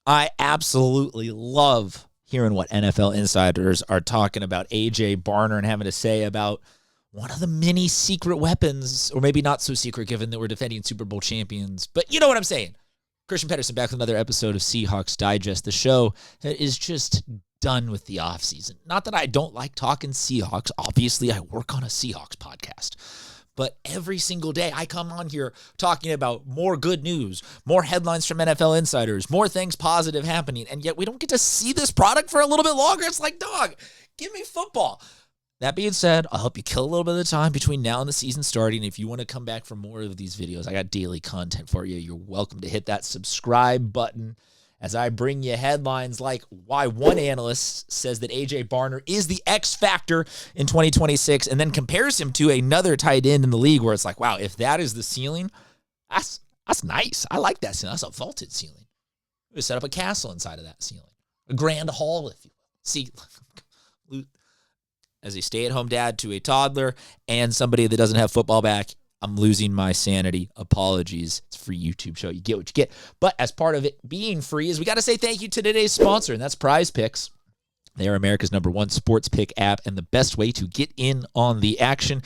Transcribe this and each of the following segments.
I absolutely love hearing what NFL insiders are talking about A.J. Barner and having to say about one of the many secret weapons, or maybe not so secret given that we're defending Super Bowl champions. But you know what I'm saying. Christian Pedersen back with another episode of Seahawks Digest, the show that is just done with the offseason. Not that I don't like talking Seahawks. Obviously, I work on a Seahawks podcast. But every single day, I come on here talking about more good news, more headlines from NFL insiders, more things positive happening, and yet we don't get to see this product for a little bit longer. It's like, dog, give me football. That being said, I'll help you kill a little bit of the time between now and the season starting. If you want to come back for more of these videos, I got daily content for you. You're welcome to hit that subscribe button as I bring you headlines like why one analyst says that A.J. Barner is the X factor in 2026 and then compares him to another tight end in the league where it's like, wow, if that is the ceiling, that's nice. I like that ceiling. That's a vaulted ceiling. We set up a castle inside of that ceiling, a grand hall, if you will. See, as a stay-at-home dad to a toddler and somebody that doesn't have football back, I'm losing my sanity. Apologies. It's a free YouTube show. You get what you get. But as part of it being free is we got to say thank you to today's sponsor, and that's Prize Picks. They are America's #1 sports pick app and the best way to get in on the action.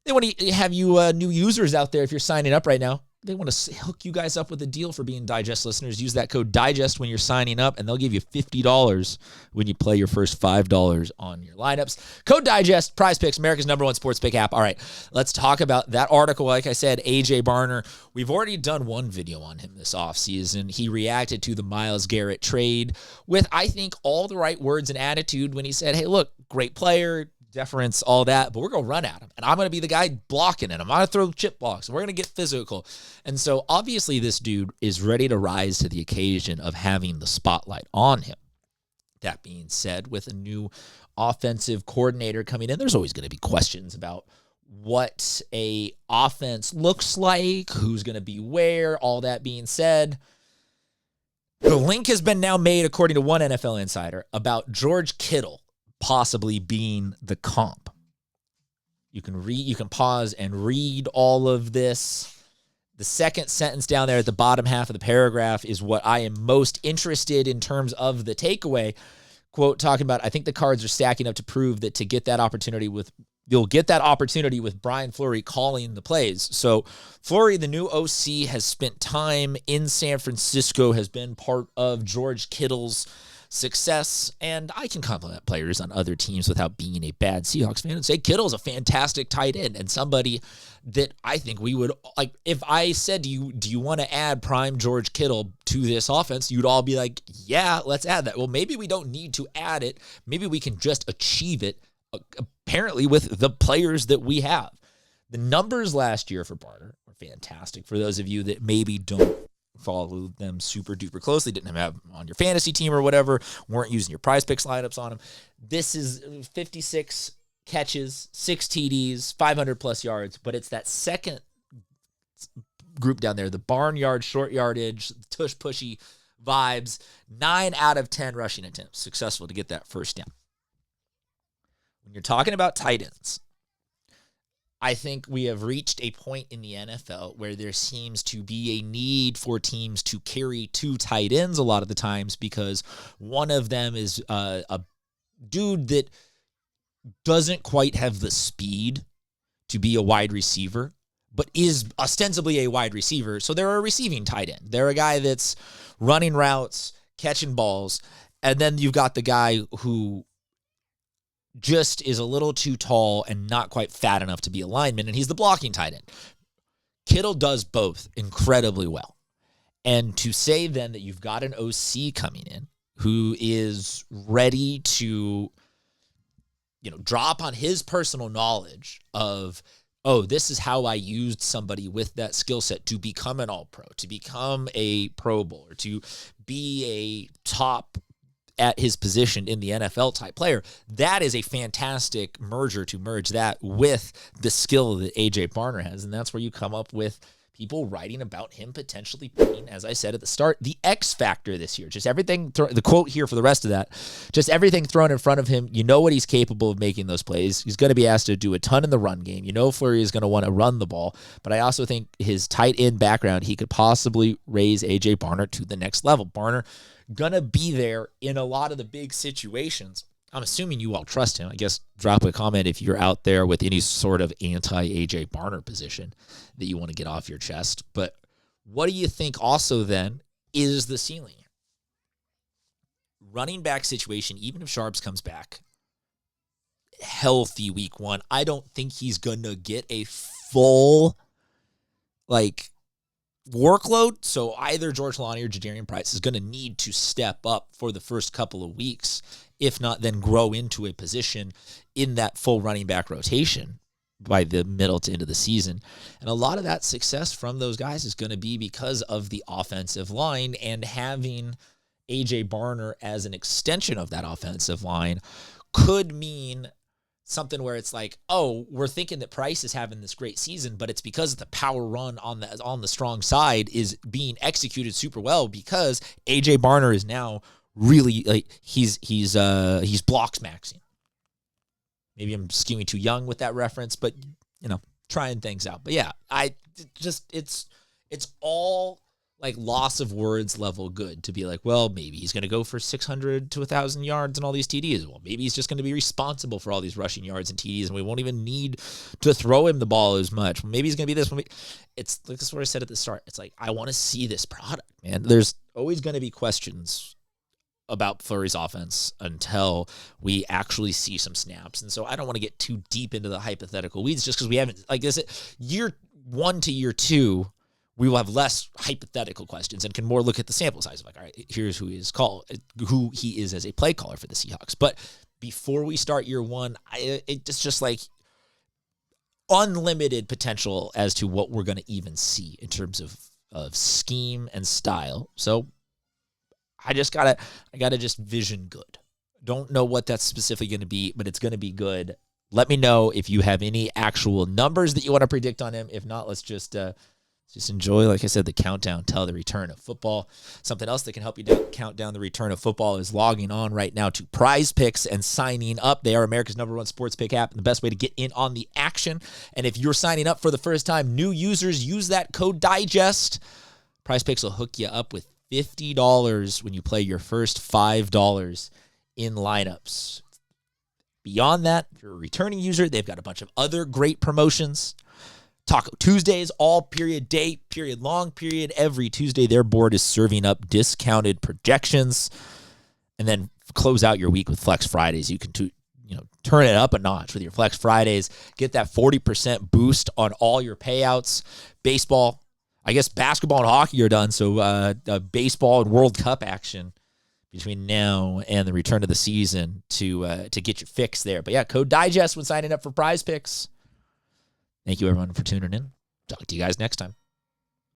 They want to have you new users out there if you're signing up right now. They want to hook you guys up with a deal for being Digest listeners. Use that code DIGEST when you're signing up, and they'll give you $50 when you play your first $5 on your lineups. Code DIGEST, Prize Picks, America's #1 sports pick app. All right, let's talk about that article. Like I said, A.J. Barner, we've already done one video on him this offseason. He reacted to the Myles Garrett trade with, I think, all the right words and attitude when he said, hey, look, great player, deference, all that, but we're going to run at him, and I'm going to be the guy blocking it. I'm going to throw chip blocks, and we're going to get physical. And so, obviously, this dude is ready to rise to the occasion of having the spotlight on him. That being said, with a new offensive coordinator coming in, there's always going to be questions about what a offense looks like, who's going to be where. All that being said, the link has been now made, according to one NFL insider, about George Kittle possibly being the comp. You can pause and read all of this. The second sentence down there at the bottom half of the paragraph is what I am most interested in terms of the takeaway. Quote, talking about, I think the cards are stacking up to prove that you'll get that opportunity with Brian Fleury calling the plays. So Fleury, the new OC, has spent time in San Francisco, has been part of George Kittle's success, and I can compliment players on other teams without being a bad Seahawks fan and say Kittle's a fantastic tight end and somebody that I think we would, like, if I said to you, do you want to add prime George Kittle to this offense? You'd all be like, yeah, let's add that. Well, maybe we don't need to add it. Maybe we can just achieve it, apparently, with the players that we have. The numbers last year for Barner were fantastic. For those of you that maybe don't follow them super duper closely, didn't have on your fantasy team or whatever, weren't using your Prize Picks lineups on them. This is 56 catches, 6 TDs, 500 plus yards, but it's that second group down there, the barnyard, short yardage, tush pushy vibes, 9 out of 10 rushing attempts, successful to get that first down. When you're talking about tight ends, I think we have reached a point in the NFL where there seems to be a need for teams to carry 2 tight ends a lot of the times because one of them is a dude that doesn't quite have the speed to be a wide receiver, but is ostensibly a wide receiver. So they're a receiving tight end. They're a guy that's running routes, catching balls, and then you've got the guy who just is a little too tall and not quite fat enough to be a lineman, and he's the blocking tight end. Kittle does both incredibly well. And to say then that you've got an OC coming in who is ready to, draw upon his personal knowledge of, oh, this is how I used somebody with that skill set to become an all-pro, to become a Pro Bowler, to be a top at his position in the NFL type player. That is a fantastic merger to merge that with the skill that A.J. Barner has. And that's where you come up with people writing about him potentially being, as I said at the start, the X factor this year. Just everything, the quote here for the rest of that, just everything thrown in front of him. You know what he's capable of making those plays. He's going to be asked to do a ton in the run game. Fleury is going to want to run the ball. But I also think his tight end background, he could possibly raise A.J. Barner to the next level. Barner going to be there in a lot of the big situations. I'm assuming you all trust him. I guess drop a comment if you're out there with any sort of anti-AJ Barner position that you want to get off your chest. But what do you think also then is the ceiling? Running back situation, even if Sharps comes back healthy week 1, I don't think he's going to get a full workload. So either George Lonnie or Jadarian Price is going to need to step up for the first couple of weeks. If not, then grow into a position in that full running back rotation by the middle to end of the season. And a lot of that success from those guys is going to be because of the offensive line, and having AJ Barner as an extension of that offensive line could mean something where it's like, oh, we're thinking that Price is having this great season, but it's because the power run on the strong side is being executed super well, because AJ Barner is now really he's blocks maxing. Maybe I'm skewing too young with that reference, but trying things out. But yeah, it's all loss of words level good to be like, well, maybe he's going to go for 600 to 1,000 yards and all these TDs. Well, maybe he's just going to be responsible for all these rushing yards and TDs, and we won't even need to throw him the ball as much. Well, maybe he's going to be this. It's like this is what I said at the start. It's like, I want to see this product, man. There's always going to be questions about Fleury's offense until we actually see some snaps. And so I don't want to get too deep into the hypothetical weeds just because we haven't, year 1 to year 2, we will have less hypothetical questions and can more look at the sample size of all right, here's who he is as a play caller for the Seahawks. But before we start year 1, it's just unlimited potential as to what we're going to even see in terms of scheme and style. So I gotta just vision good. Don't know what that's specifically going to be, but it's going to be good. Let me know if you have any actual numbers that you want to predict on him. If not, let's just enjoy, like I said, the countdown till the return of football. Something else that can help you count down the return of football is logging on right now to Prize Picks and signing up. They are America's #1 sports pick app and the best way to get in on the action. And if you're signing up for the first time, new users, use that code DIGEST. Prize Picks will hook you up with $50 when you play your first $5 in lineups. Beyond that, if you're a returning user, they've got a bunch of other great promotions. Taco Tuesdays, all period, day, period, long period. Every Tuesday, their board is serving up discounted projections. And then close out your week with Flex Fridays. You can turn it up a notch with your Flex Fridays. Get that 40% boost on all your payouts. Baseball, I guess basketball and hockey are done, so baseball and World Cup action between now and the return of the season to get your fix there. But yeah, code DIGEST when signing up for Prize Picks. Thank you, everyone, for tuning in. Talk to you guys next time.